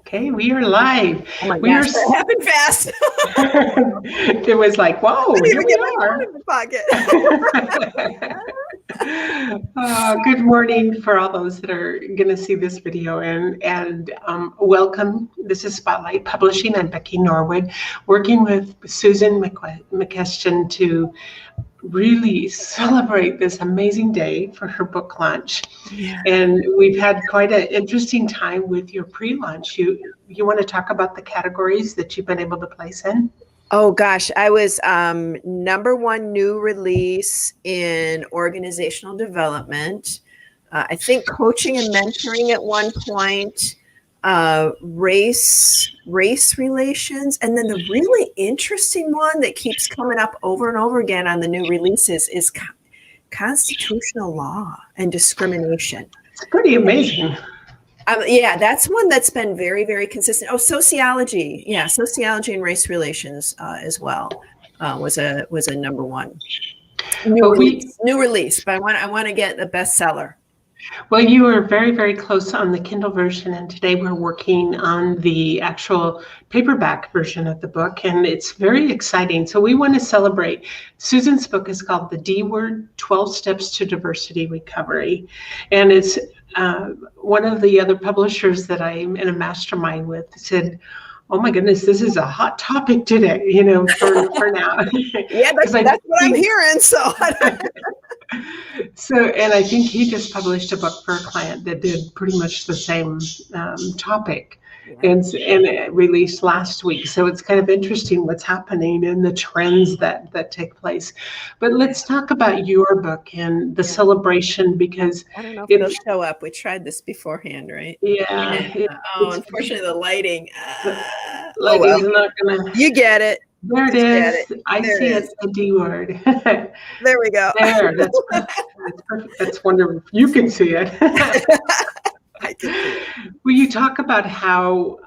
Okay, we are live. Oh my We gosh, are. that happened fast. It was like, I whoa, didn't here even we get my are. phone in my pocket. Good morning for all those that are going to see this video, and welcome. This is Spotlight Publishing. I'm Becky Norwood, working with Susan McCuistion to really celebrate this amazing day for her book launch. Yeah. And we've had quite an interesting time with your pre-launch. You want to talk about the categories that you've been able to place in? Oh gosh, I was #1 new release in organizational development. I think coaching and mentoring at one point, race relations, and then the really interesting one that keeps coming up over and over again on the new releases is constitutional law and discrimination. It's pretty amazing. Yeah, that's one that's been very, very consistent. Oh, sociology. Yeah, sociology and race relations as well was a #1 new release. But I want to get the bestseller. Well, you were very, very close on the Kindle version, and today we're working on the actual paperback version of the book, and it's very exciting. So we want to celebrate. Susan's book is called The D Word, 12 Steps to Diversity Recovery, and it's one of the other publishers that I'm in a mastermind with said, oh my goodness, this is a hot topic today, for now. Yeah, that's what I'm hearing. So, and I think he just published a book for a client that did pretty much the same topic, and it released last week. So it's kind of interesting what's happening and the trends that take place. But let's talk about your book and the celebration, because I don't know if it'll show up. We tried this beforehand, right? Yeah. Unfortunately, the lighting. Lighting's not gonna. You get it. There it is. I see it's the D word. There we go. There, that's perfect. That's wonderful. You can see it. I can see it. Will you talk about how,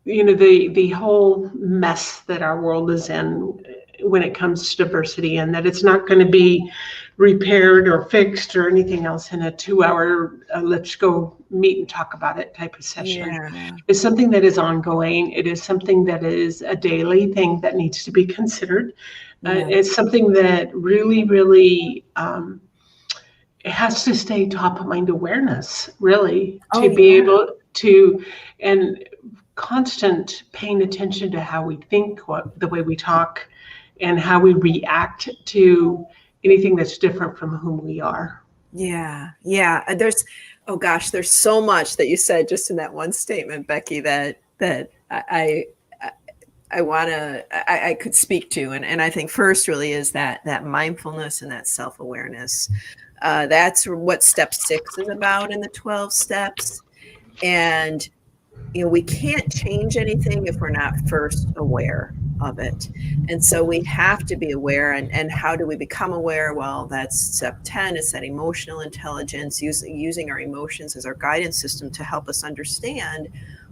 the whole mess that our world is in when it comes to diversity, and that it's not going to be repaired or fixed or anything else in a 2-hour let's go meet and talk about it type of session. Yeah. It's something that is ongoing. It is something that is a daily thing that needs to be considered. It's something that really it has to stay top of mind awareness, really, to be able to, and constant paying attention to how we think, the way we talk, and how we react to anything that's different from whom we are. Yeah. There's so much that you said just in that one statement, Becky, that I could speak to. And I think first really is that mindfulness and that self-awareness. That's what step 6 is about in the 12 steps. And, we can't change anything if we're not first aware of it. And so we have to be aware. And how do we become aware? Well, that's step 10. It's that emotional intelligence, using our emotions as our guidance system to help us understand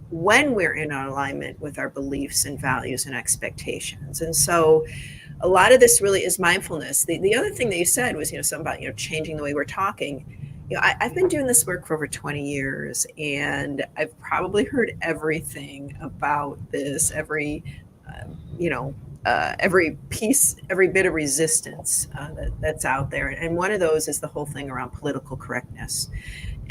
when we're in alignment with our beliefs and values and expectations. And so a lot of this really is mindfulness. The other thing that you said was, something about, changing the way we're talking. I've been doing this work for over 20 years, and I've probably heard everything about this, every piece, every bit of resistance that's out there. And one of those is the whole thing around political correctness.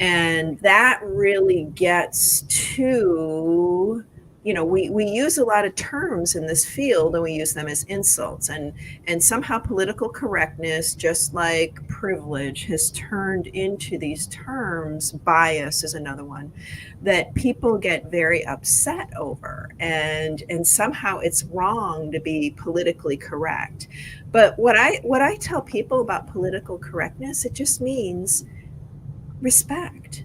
And that really gets to, we use a lot of terms in this field, and we use them as insults. And somehow political correctness, just like privilege, has turned into these terms. Bias is another one that people get very upset over. And somehow it's wrong to be politically correct. But what I tell people about political correctness, it just means respect.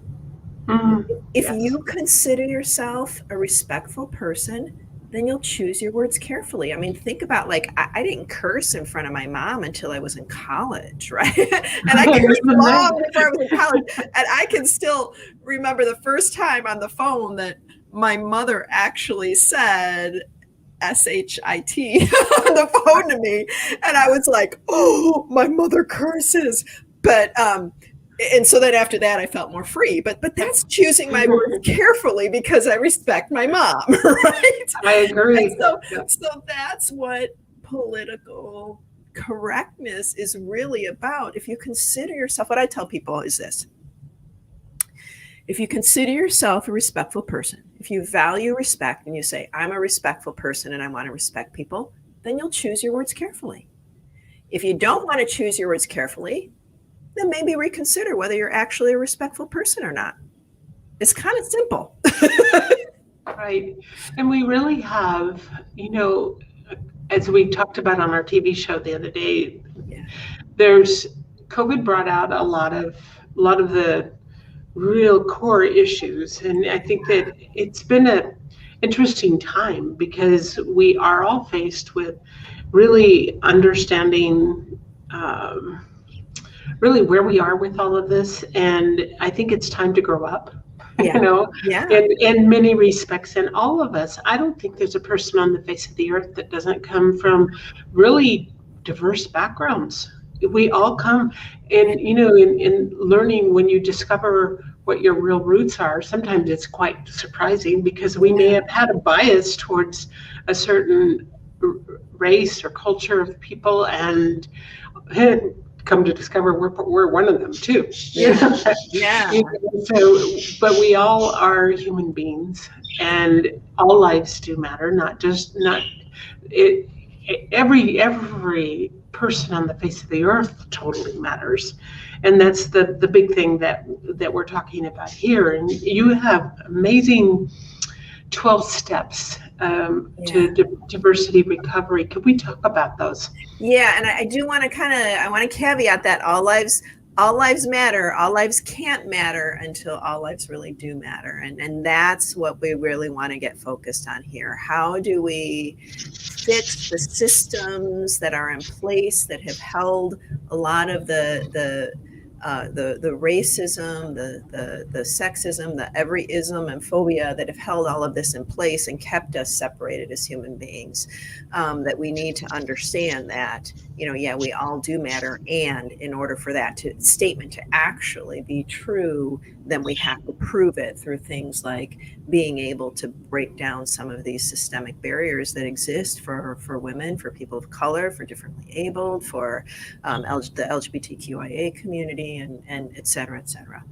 If you consider yourself a respectful person, then you'll choose your words carefully. I mean, think about, I didn't curse in front of my mom until I was in college, right? And I cursed long before I was in college. And I can still remember the first time on the phone that my mother actually said SHIT on the phone to me. And I was like, oh, my mother curses. But And so then after that, I felt more free. But that's choosing my words carefully because I respect my mom, right? I agree. So that's what political correctness is really about. If you consider yourself, what I tell people is this: if you consider yourself a respectful person, if you value respect and you say, I'm a respectful person and I want to respect people, then you'll choose your words carefully. If you don't want to choose your words carefully, then maybe reconsider whether you're actually a respectful person or not. It's kind of simple. Right. And we really have, as we talked about on our TV show the other day, COVID brought out a lot of the real core issues. And I think that it's been an interesting time because we are all faced with really understanding really where we are with all of this. And I think it's time to grow up, in many respects. And all of us, I don't think there's a person on the face of the earth that doesn't come from really diverse backgrounds. We all come, and in learning, when you discover what your real roots are, sometimes it's quite surprising because we may have had a bias towards a certain race or culture of people, and come to discover we're one of them too. So, but we all are human beings, and all lives do matter. Every person on the face of the earth totally matters, and that's the big thing that we're talking about here. And you have amazing 12 steps to diversity recovery. Could we talk about those? Yeah, and I do want to caveat that all lives matter. All lives can't matter until all lives really do matter. And that's what we really want to get focused on here. How do we fix the systems that are in place that have held a lot of the racism, the sexism, the every-ism and phobia that have held all of this in place and kept us separated as human beings, that we need to understand that, we all do matter. And in order for that statement to actually be true, then we have to prove it through things like being able to break down some of these systemic barriers that exist for women, for people of color, for differently abled, for the LGBTQIA community, and et cetera, et cetera.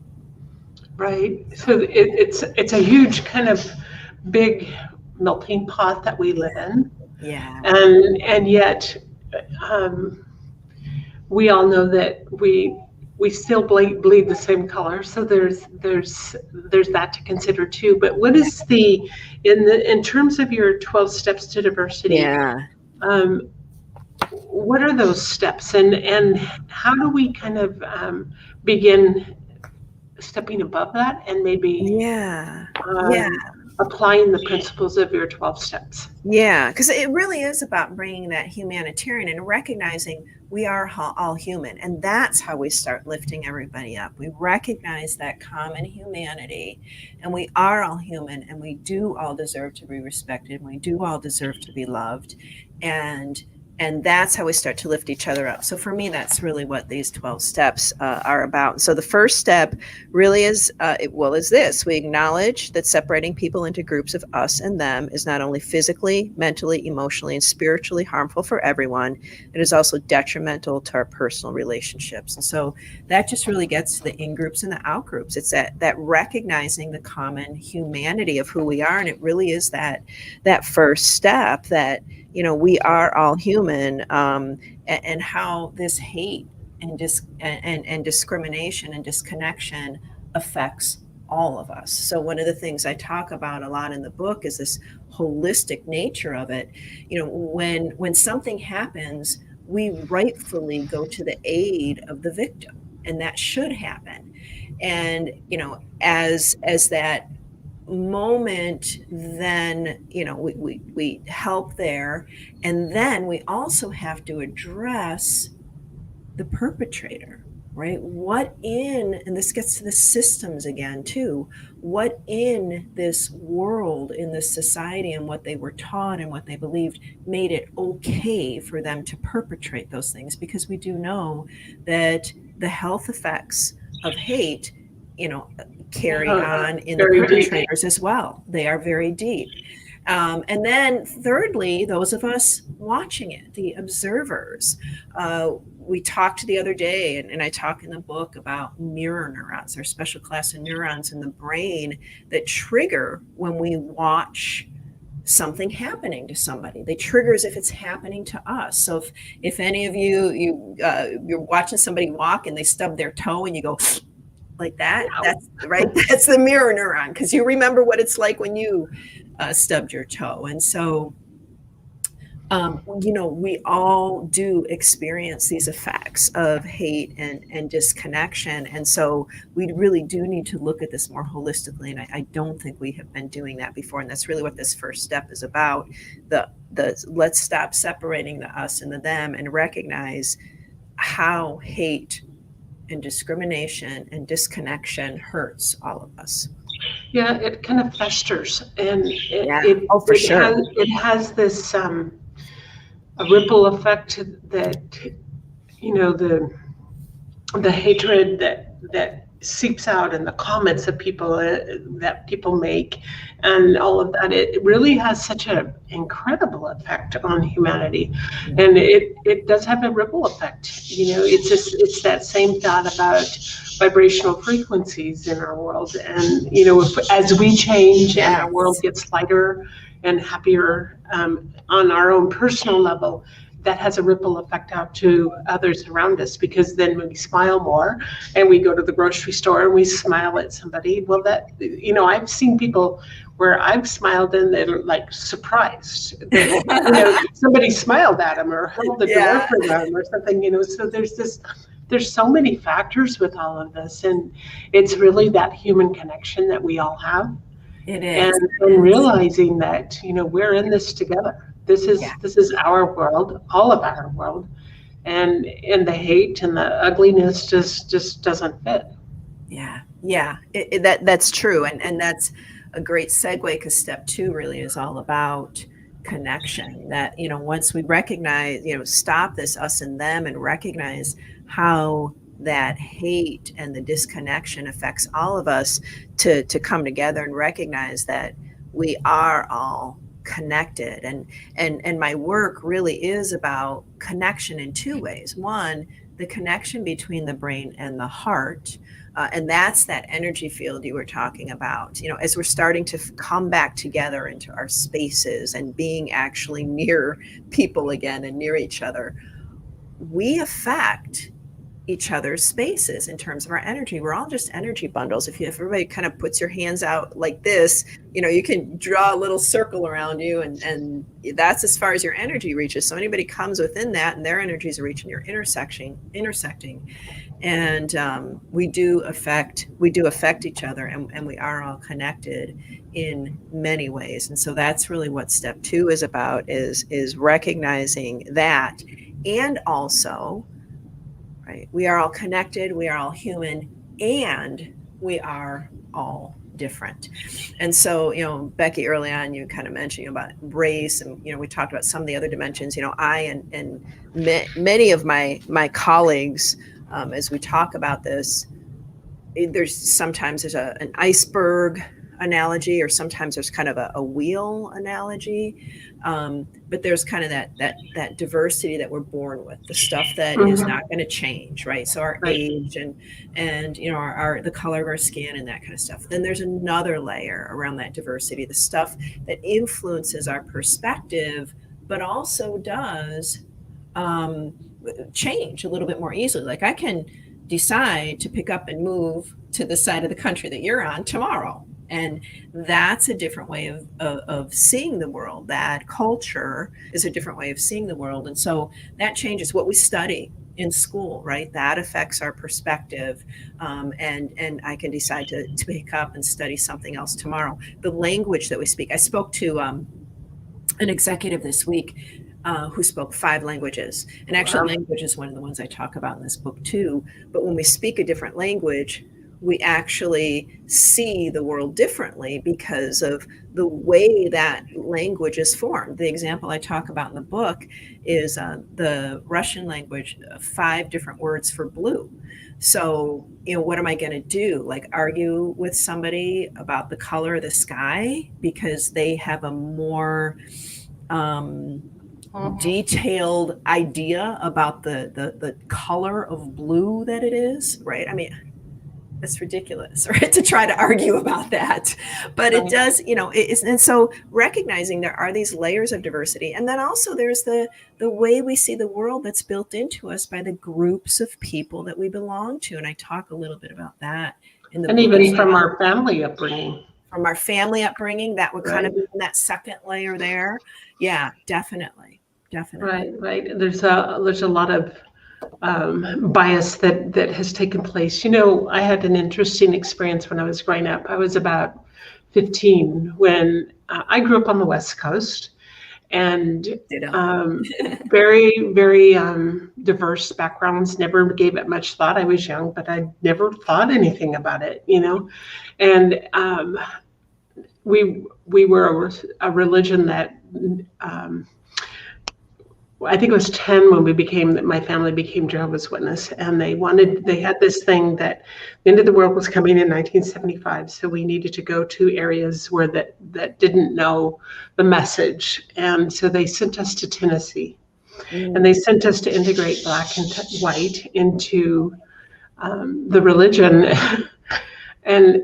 Right. So it's a huge kind of big melting pot that we live in. Yeah. And yet we all know that we still bleed the same color. So there's that to consider too. But what is in terms of your 12 steps to diversity? Yeah. What are those steps, and how do we kind of begin stepping above that and maybe applying the principles of your 12 steps? Yeah, because it really is about bringing that humanitarian and recognizing we are all human. And that's how we start lifting everybody up. We recognize that common humanity, and we are all human, and we do all deserve to be respected. And we do all deserve to be loved. And that's how we start to lift each other up. So for me, that's really what these 12 steps are about. So the first step really is this. We acknowledge that separating people into groups of us and them is not only physically, mentally, emotionally, and spiritually harmful for everyone, it is also detrimental to our personal relationships. And so that just really gets to the in-groups and the out-groups. It's that recognizing the common humanity of who we are. And it really is that first step that, we are all human, and how this hate and discrimination and disconnection affects all of us. So one of the things I talk about a lot in the book is this holistic nature of it. When something happens, we rightfully go to the aid of the victim, and that should happen. And as that moment, then we help there, and then we also have to address the perpetrator, right? And this gets to the systems again too, what in this world, in this society, and what they were taught and what they believed made it okay for them to perpetrate those things, because we do know that the health effects of hate, carry on in the Very deep. perpetrators as well. They are very deep. And then thirdly, those of us watching it, the observers. We talked the other day, and I talk in the book about mirror neurons, or special class of neurons in the brain that trigger when we watch something happening to somebody. They trigger as if it's happening to us. So if any of you're watching somebody walk and they stub their toe and you go like that, that's right. That's the mirror neuron, because you remember what it's like when you stubbed your toe. And so, we all do experience these effects of hate and disconnection. And so we really do need to look at this more holistically. And I don't think we have been doing that before. And that's really what this first step is about. The let's stop separating the us and the them and recognize how hate and discrimination and disconnection hurts all of us. Yeah, it kind of festers, and it has this a ripple effect that the hatred that seeps out in the comments that people make, and all of that. It really has such an incredible effect on humanity, and it does have a ripple effect. It's that same thought about vibrational frequencies in our world, and as we change and our world gets lighter and happier on our own personal level, that has a ripple effect out to others around us, because then when we smile more and we go to the grocery store and we smile at somebody, well, that, I've seen people where I've smiled and they're like surprised that, somebody smiled at them or held the door for them or something, so there's so many factors with all of this, and it's really that human connection that we all have. It is. And realizing that, we're in this together. This is our world, all of our world, and the hate and the ugliness just doesn't fit. Yeah, that's true, and that's a great segue, because step 2 really is all about connection. That once we recognize, stop this us and them, and recognize how that hate and the disconnection affects all of us, to come together and recognize that we are all connected. And my work really is about connection in 2 ways. One, the connection between the brain and the heart, and that's that energy field you were talking about. As we're starting to come back together into our spaces and being actually near people again and near each other, we affect each other's spaces in terms of our energy. We're all just energy bundles. If everybody kind of puts your hands out like this, you can draw a little circle around you, and that's as far as your energy reaches. So anybody comes within that and their energies are reaching, you're intersecting. And we do affect each other, and we are all connected in many ways. And so that's really what step 2 is about, is recognizing that. And also, right, we are all connected, we are all human, and we are all different. And so, Becky, early on, you kind of mentioned about race, and, we talked about some of the other dimensions. I and many of my colleagues, as we talk about this, sometimes there's an iceberg analogy, or sometimes there's kind of a wheel analogy. But there's kind of that diversity that we're born with, the stuff that is not going to change, right? So our age and our the color of our skin and that kind of stuff. Then there's another layer around that diversity, the stuff that influences our perspective, but also does change a little bit more easily. Like, I can decide to pick up and move to the side of the country that you're on tomorrow. And that's a different way of seeing the world. That culture is a different way of seeing the world. And so that changes what we study in school, right? That affects our perspective. And I can decide to pick up and study something else tomorrow. The language that we speak. I spoke to an executive this week who spoke 5 languages. And actually, language is one of the ones I talk about in this book too. But when we speak a different language, we actually see the world differently because of the way that language is formed. The example I talk about in the book is the Russian language, 5 different words for blue. So, what am I going to do? Like argue with somebody about the color of the sky because they have a more detailed idea about the color of blue that it is, right? I mean, that's ridiculous, right? To try to argue about that, but it does, and so recognizing there are these layers of diversity, and then also there's the way we see the world that's built into us by the groups of people that we belong to, and I talk a little bit about that in the book. Even from our family upbringing. From our family upbringing, that would kind of be in that second layer there. Yeah, definitely. Right. There's a lot of bias that has taken place. I had an interesting experience when I was growing up. I was about 15 when I grew up on the West Coast, and very, very diverse backgrounds. Never gave it much thought. I was young, but I never thought anything about it, and we were a religion that I think it was 10 when my family became Jehovah's Witness, and they had this thing that the end of the world was coming in 1975, so we needed to go to areas where that didn't know the message, and so they sent us to Tennessee, and they sent us to integrate Black and white into the religion, and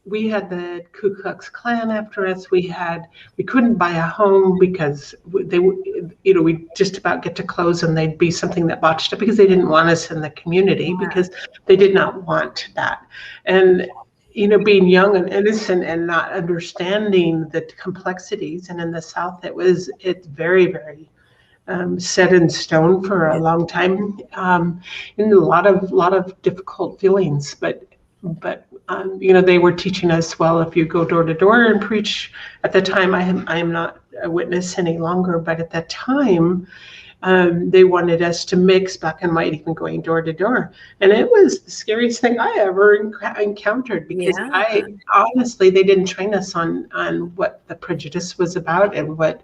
we had the Ku Klux Klan after us. We couldn't buy a home because we just about get to close and they'd be something that botched up because they didn't want us in the community because they did not want that. And, being young and innocent and not understanding the complexities. And in the South, it's very, very set in stone for a long time, and a lot of difficult feelings, but they were teaching us, well, if you go door to door and preach, at the time, I'm not a witness any longer, but at that time, they wanted us to mix Black and white, even going door to door. And it was the scariest thing I ever encountered because honestly, they didn't train us on what the prejudice was about and what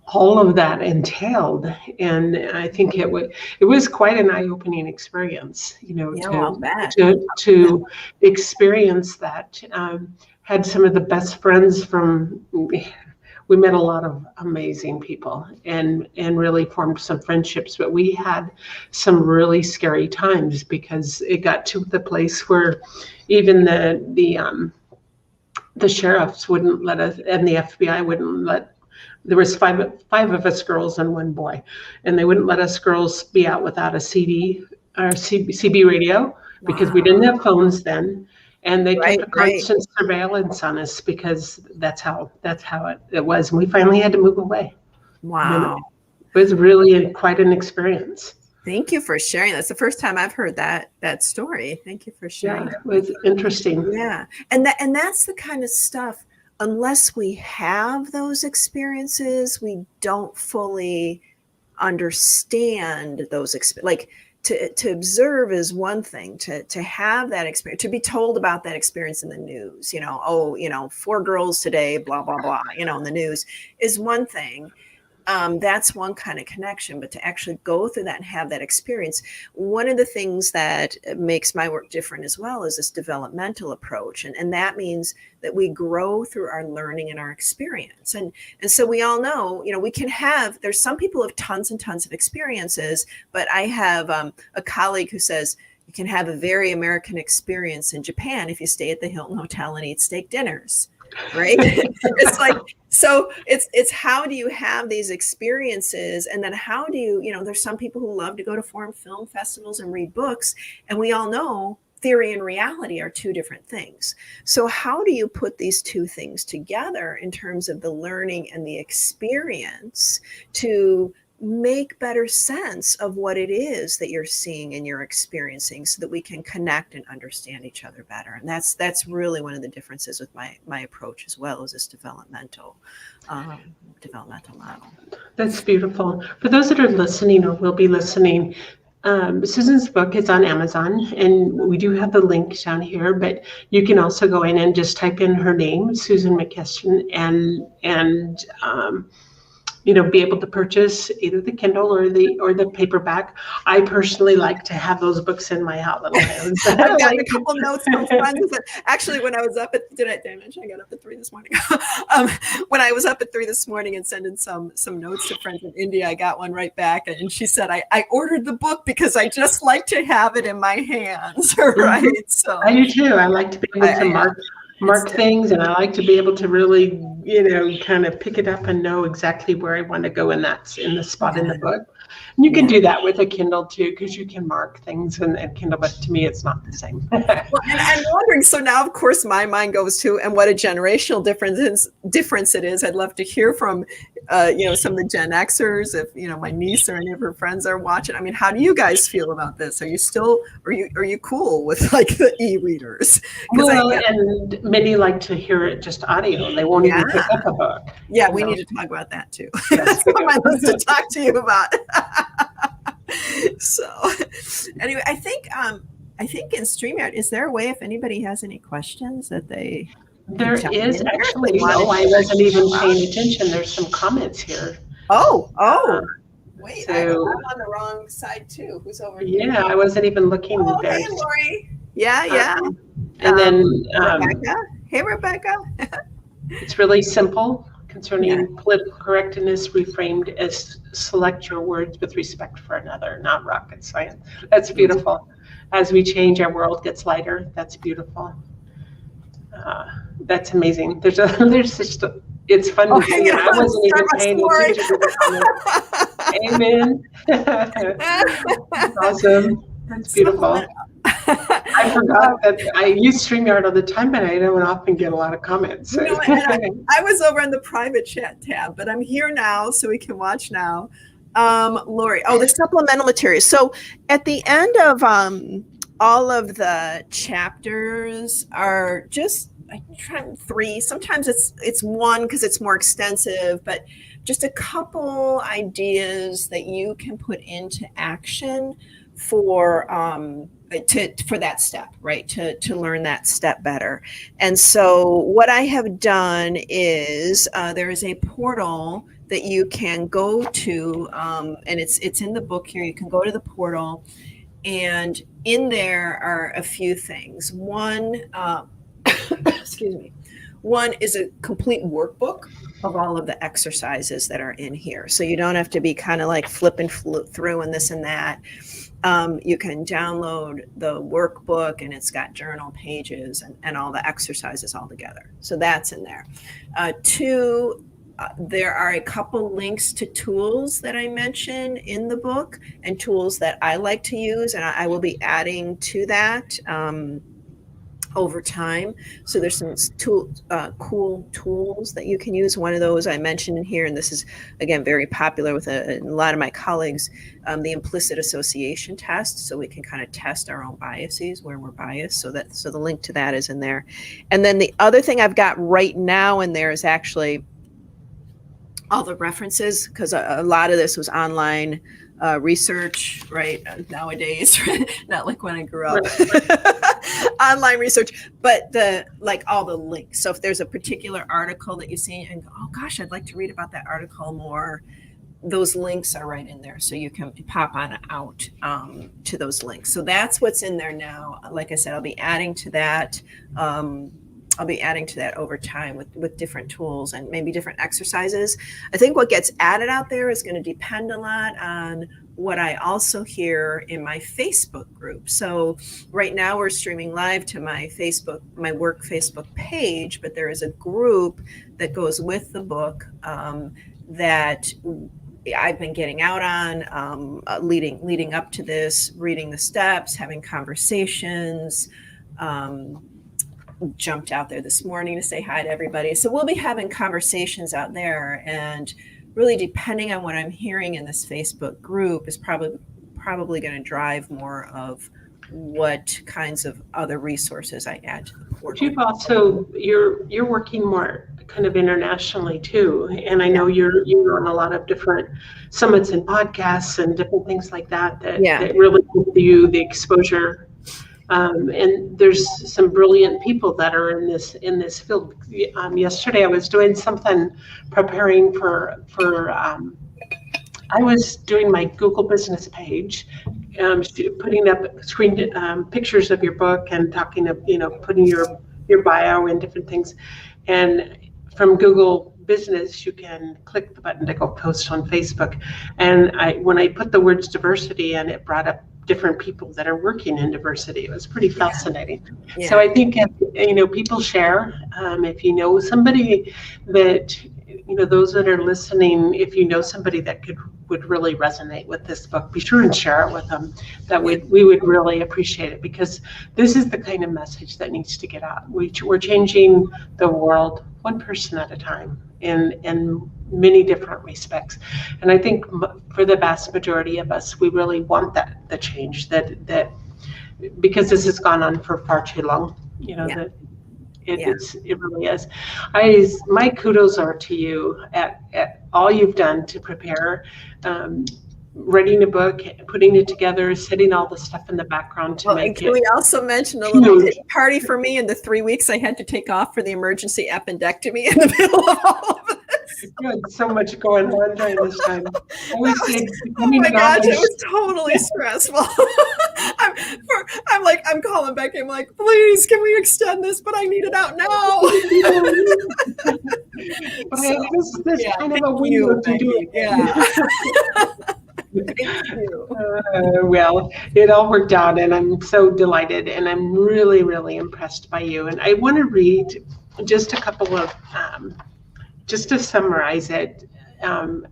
all of that entailed, and I think it was quite an eye-opening experience, to experience that. Had some of the best friends we met a lot of amazing people and really formed some friendships, but we had some really scary times because it got to the place where even the sheriffs wouldn't let us, and the FBI wouldn't let. There was five of us girls and one boy, and they wouldn't let us girls be out without a CD or CB radio because we didn't have phones then, and they kept a constant surveillance on us because that's how it was. And we finally had to move away. Wow, it was really quite an experience. Thank you for sharing. That's the first time I've heard that story. Thank you for sharing. Yeah, it was interesting. Yeah, and that's the kind of stuff. Unless we have those experiences, we don't fully understand those experiences. Like to observe is one thing, to have that experience, to be told about that experience in the news, 4 girls today, blah, blah, blah, in the news is one thing. That's one kind of connection, but to actually go through that and have that experience, one of the things that makes my work different as well is this developmental approach. And that means that we grow through our learning and our experience. And so we all know, there's some people who have tons and tons of experiences, but I have a colleague who says, you can have a very American experience in Japan if you stay at the Hilton Hotel and eat steak dinners. Right. It's like, so it's how do you have these experiences? And then how do you, there's some people who love to go to foreign film festivals and read books. And we all know theory and reality are 2 different things. So how do you put these 2 things together in terms of the learning and the experience to make better sense of what it is that you're seeing and you're experiencing so that we can connect and understand each other better? And that's really one of the differences with my approach as well, as this developmental model. That's beautiful. For those that are listening or will be listening, Susan's book is on Amazon, and we do have the link down here, but you can also go in and just type in her name, Susan McCuistion, and be able to purchase either the Kindle or the paperback. I personally like to have those books in my outlet items. I've gotten a couple notes from friends. Actually, when I was up at, did I mention I got up at 3 this morning? When I was up at 3 this morning and sending some notes to friends in India, I got one right back, and she said, I ordered the book because I just like to have it in my hands, right? So I do too. I like to be able to mark things, and I like to be able to really, kind of pick it up and know exactly where I want to go, and that's in the spot in the book. And you can do that with a Kindle too, because you can mark things in a Kindle, but to me, it's not the same. Well, and I'm wondering, so now, of course, my mind goes to, and what a generational difference it is. I'd love to hear from, some of the Gen Xers, if, my niece or any of her friends are watching. I mean, how do you guys feel about this? Are you still, are you cool with like the e-readers? Well, and many like to hear it just audio. They won't even pick up a book. Yeah, we need to talk about that too. That's on my list to talk to you about. So anyway, I think in StreamYard, is there a way, if anybody has any questions, that they there is actually, no, I wasn't even paying attention. There's some comments here. Wait, I'm on the wrong side too. Who's over here? Yeah, I wasn't even looking there. Hey, Lori. Yeah. And then Rebecca. Hey, Rebecca. It's really simple. Concerning political correctness, reframed as select your words with respect for another, not rocket science. That's beautiful. As we change, our world gets lighter. That's beautiful. That's amazing. It's fun to see. I wasn't even paying attention to the comment. Amen. Awesome. That's beautiful. I forgot that I use StreamYard all the time, but I don't often get a lot of comments. I was over on the private chat tab, but I'm here now, so we can watch now. Lori, the supplemental materials. So at the end of all of the chapters are just, I try 3. Sometimes it's 1 because it's more extensive, but just a couple ideas that you can put into action for that step, right? To learn that step better. And so what I have done is there is a portal that you can go to, and it's in the book here. You can go to the portal, and in there are a few things. One, excuse me. One is a complete workbook of all of the exercises that are in here. So you don't have to be kind of like flipping through and this and that. You can download the workbook, and it's got journal pages and all the exercises all together. So that's in there. 2, there are a couple links to tools that I mention in the book, and tools that I like to use, and I will be adding to that over time. So there's some cool tools that you can use. One of those I mentioned in here, and this is, again, very popular with a lot of my colleagues, the implicit association test. So we can kind of test our own biases, where we're biased. So the link to that is in there. And then the other thing I've got right now in there is actually all the references, because a lot of this was online research, right? Nowadays, not like when I grew up. Online research, but all the links. So if there's a particular article that you see and go, oh gosh, I'd like to read about that article more, those links are right in there. So you can pop on out to those links. So that's what's in there now. Like I said, I'll be adding to that. Over time with different tools and maybe different exercises. I think what gets added out there is going to depend a lot on what I also hear in my Facebook group. So right now we're streaming live to my work Facebook page, but there is a group that goes with the book that I've been getting out on, leading up to this, reading the steps, having conversations. Jumped out there this morning to say hi to everybody. So we'll be having conversations out there, and really depending on what I'm hearing in this Facebook group is probably going to drive more of what kinds of other resources I add to the portal. You've also, you're working more kind of internationally too. And I know you're on a lot of different summits and podcasts and different things like that that really give you the exposure. And there's some brilliant people that are in this field. Yesterday I was doing something preparing for I was doing my Google business page, putting up screen pictures of your book and talking of, putting your bio and different things. And from Google Business, you can click the button to go post on Facebook. And when I put the words diversity in, it brought up different people that are working in diversity. It was pretty fascinating. Yeah. So I think, people share. If you know somebody that, those that are listening, if you know somebody that would really resonate with this book, be sure and share it with them. We would really appreciate it, because this is the kind of message that needs to get out. We're changing the world one person at a time in many different respects. And I think for the vast majority of us, we really want the change that because this has gone on for far too long, that it really is. My kudos are to you at all you've done to prepare, writing a book, putting it together, setting all the stuff in the background to make it. Can we also mention a little party for me in the 3 weeks I had to take off for the emergency appendectomy in the middle of all of this? You had so much going on during this time. Oh my gosh, it was totally stressful. I'm calling Becky. I'm like, please, can we extend this? But I need it out now. But this kind of a window to do it. Yeah. Thank you. Well, it all worked out, and I'm so delighted, and I'm really, really impressed by you. And I want to read just a couple of, just to summarize it.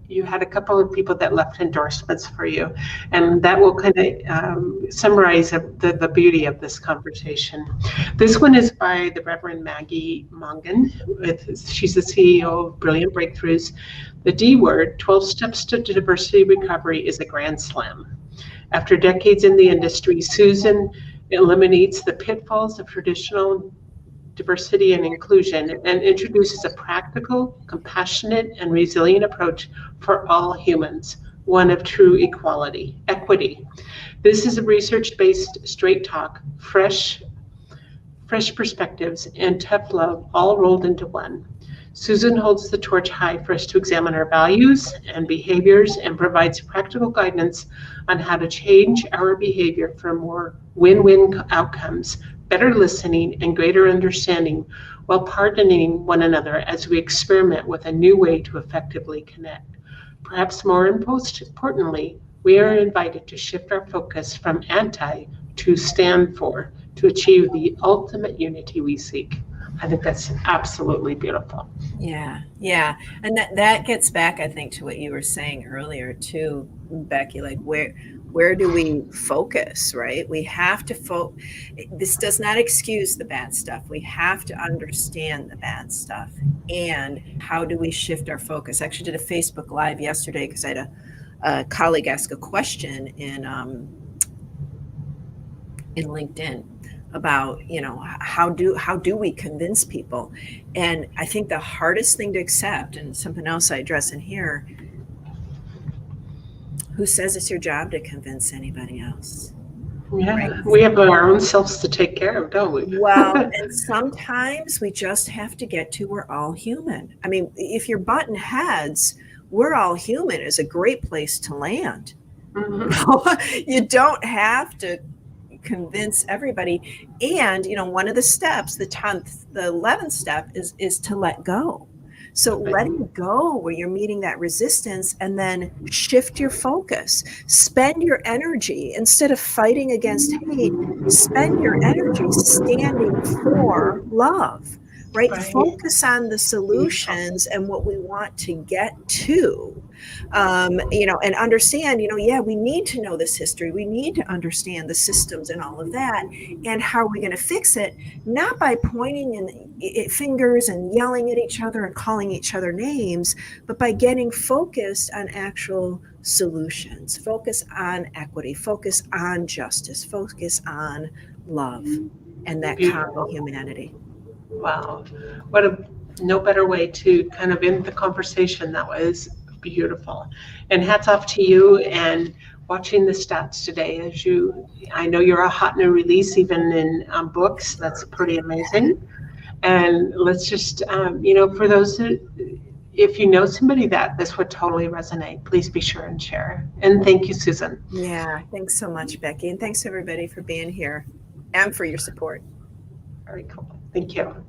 You had a couple of people that left endorsements for you, and that will kind of summarize the beauty of this conversation. This one is by the Reverend Maggie Mongan. She's the CEO of Brilliant Breakthroughs. The D word, 12 Steps to Diversity Recovery, is a grand slam. After decades in the industry, Susan eliminates the pitfalls of traditional diversity and inclusion and introduces a practical, compassionate, and resilient approach for all humans, one of true equity. This is a research-based straight talk, fresh perspectives, and tough love all rolled into one. Susan holds the torch high for us to examine our values and behaviors and provides practical guidance on how to change our behavior for more win-win outcomes, better listening, and greater understanding, while pardoning one another as we experiment with a new way to effectively connect. Perhaps more importantly, we are invited to shift our focus from anti to stand for, to achieve the ultimate unity we seek. I think that's absolutely beautiful. Yeah. And that gets back, I think, to what you were saying earlier too, Becky, like where do we focus, right? We have to this does not excuse the bad stuff. We have to understand the bad stuff. And how do we shift our focus? I actually did a Facebook Live yesterday because I had a colleague ask a question in LinkedIn about, how do we convince people? And I think the hardest thing to accept, and something else I address in here, who says it's your job to convince anybody else? Yeah, right? We have our own selves to take care of, don't we? Well, and sometimes we just have to get to we're all human. I mean, if you're butting heads, we're all human is a great place to land. Mm-hmm. You don't have to convince everybody. And, one of the steps, the 11th step is to let go. So letting go where you're meeting that resistance, and then shift your focus, spend your energy instead of fighting against hate, spend your energy standing for love, right? Focus on the solutions and what we want to get to, and understand, we need to know this history. We need to understand the systems and all of that. And how are we going to fix it? Not by pointing fingers and yelling at each other and calling each other names, but by getting focused on actual solutions, focus on equity, focus on justice, focus on love and that common humanity. Wow. What a No better way to kind of end the conversation. That was beautiful. And hats off to you and watching the stats today. I know you're a hot new release even in books. That's pretty amazing. And let's just, for those if you know somebody that this would totally resonate, please be sure and share. And thank you, Susan. Yeah, thanks so much, Becky. And thanks everybody for being here and for your support. Very cool. Thank you.